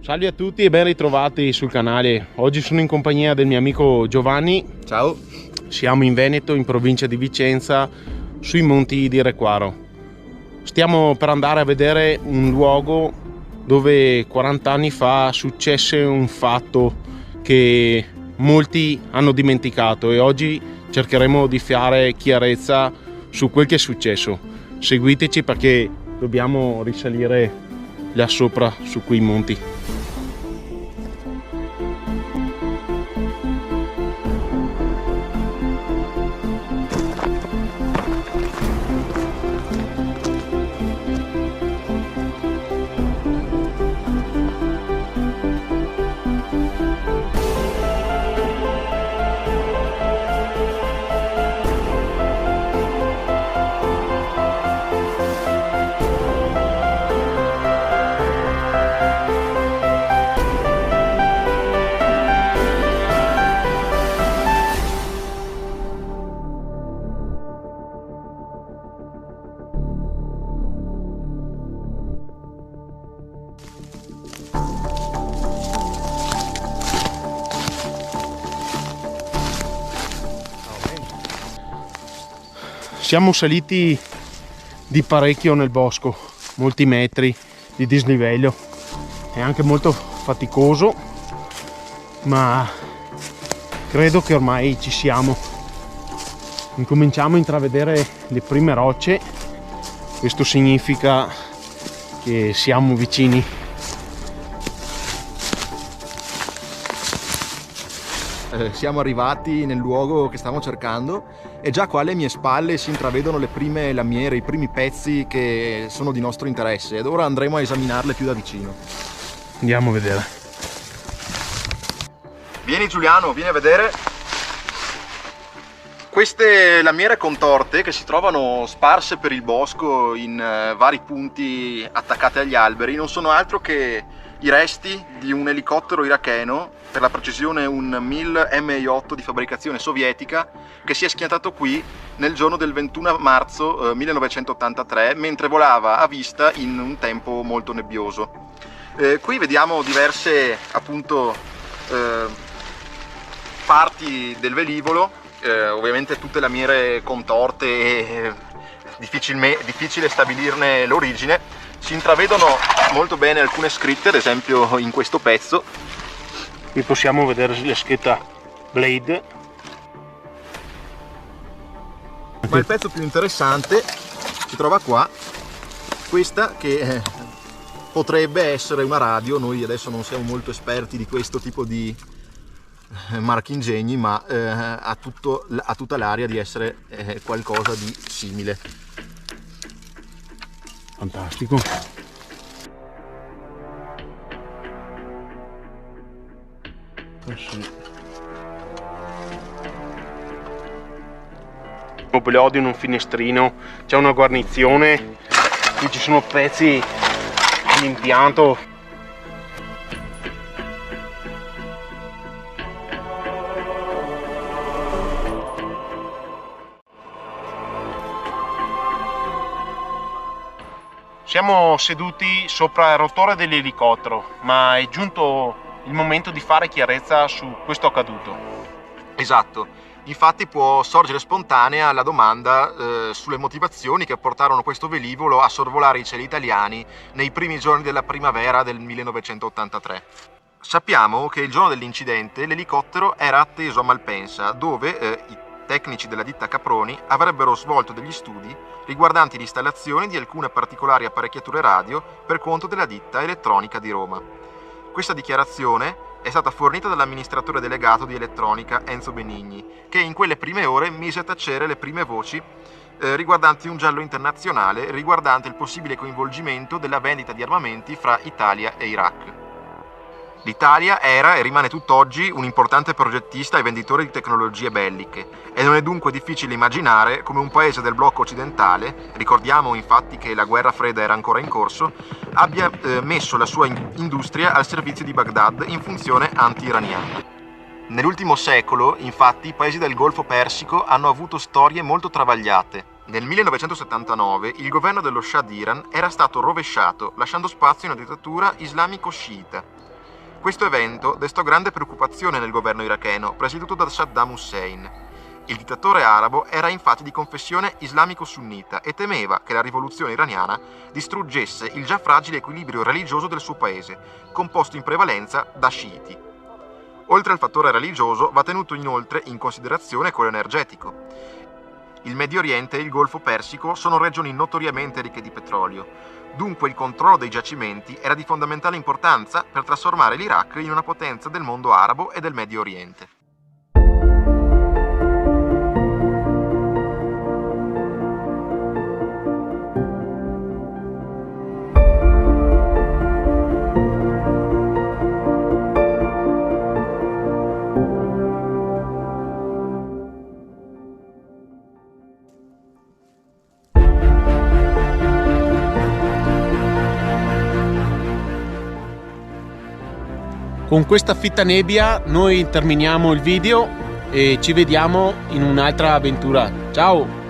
Salve a tutti e ben ritrovati sul canale. Oggi sono in compagnia del mio amico Giovanni. Ciao. Siamo in Veneto, in provincia di Vicenza, sui monti di Requaro. Stiamo per andare a vedere un luogo dove 40 anni fa successe un fatto che molti hanno dimenticato e oggi cercheremo di fare chiarezza su quel che è successo. Seguiteci perché dobbiamo risalire là sopra su quei monti. Siamo saliti di parecchio nel bosco, molti metri di dislivello, è anche molto faticoso, ma credo che ormai ci siamo. Incominciamo a intravedere le prime rocce, questo significa che siamo vicini. Siamo arrivati nel luogo che stavamo cercando e già qua alle mie spalle si intravedono le prime lamiere, i primi pezzi che sono di nostro interesse ed ora andremo a esaminarle più da vicino. Andiamo a vedere. Vieni Giuliano, vieni a vedere. Queste lamiere contorte che si trovano sparse per il bosco in vari punti attaccate agli alberi non sono altro che i resti di un elicottero iracheno, per la precisione un Mil Mi-8 di fabbricazione sovietica, che si è schiantato qui nel giorno del 21 marzo 1983 mentre volava a vista in un tempo molto nebbioso. Qui vediamo diverse appunto parti del velivolo, ovviamente tutte lamiere contorte e difficile stabilirne l'origine. Si intravedono molto bene alcune scritte, ad esempio in questo pezzo. Qui possiamo vedere la scritta Blade. Ma il pezzo più interessante si trova qua, questa che potrebbe essere una radio. Noi adesso non siamo molto esperti di questo tipo di marchingegni, ma ha tutta l'aria di essere qualcosa di simile. Fantastico. Sì. Mobilio in un finestrino, c'è una guarnizione, qui ci sono pezzi di impianto. Siamo seduti sopra il rotore dell'elicottero, ma è giunto il momento di fare chiarezza su questo accaduto. Esatto, infatti può sorgere spontanea la domanda sulle motivazioni che portarono questo velivolo a sorvolare i cieli italiani nei primi giorni della primavera del 1983. Sappiamo che il giorno dell'incidente l'elicottero era atteso a Malpensa, dove i tecnici della ditta Caproni avrebbero svolto degli studi riguardanti l'installazione di alcune particolari apparecchiature radio per conto della ditta Elettronica di Roma. Questa dichiarazione è stata fornita dall'amministratore delegato di Elettronica Enzo Benigni, che in quelle prime ore mise a tacere le prime voci riguardanti un giallo internazionale riguardante il possibile coinvolgimento della vendita di armamenti fra Italia e Iraq. L'Italia era e rimane tutt'oggi un importante progettista e venditore di tecnologie belliche e non è dunque difficile immaginare come un paese del blocco occidentale, ricordiamo infatti che la guerra fredda era ancora in corso, abbia messo la sua industria al servizio di Baghdad in funzione anti-iraniana. Nell'ultimo secolo, infatti, i paesi del Golfo Persico hanno avuto storie molto travagliate. Nel 1979 il governo dello Shah d'Iran era stato rovesciato, lasciando spazio a una dittatura islamico-sciita. Questo evento destò grande preoccupazione nel governo iracheno, presieduto da Saddam Hussein. Il dittatore arabo era infatti di confessione islamico-sunnita e temeva che la rivoluzione iraniana distruggesse il già fragile equilibrio religioso del suo paese, composto in prevalenza da sciiti. Oltre al fattore religioso, va tenuto inoltre in considerazione quello energetico. Il Medio Oriente e il Golfo Persico sono regioni notoriamente ricche di petrolio. Dunque il controllo dei giacimenti era di fondamentale importanza per trasformare l'Iraq in una potenza del mondo arabo e del Medio Oriente. Con questa fitta nebbia noi terminiamo il video e ci vediamo in un'altra avventura. Ciao!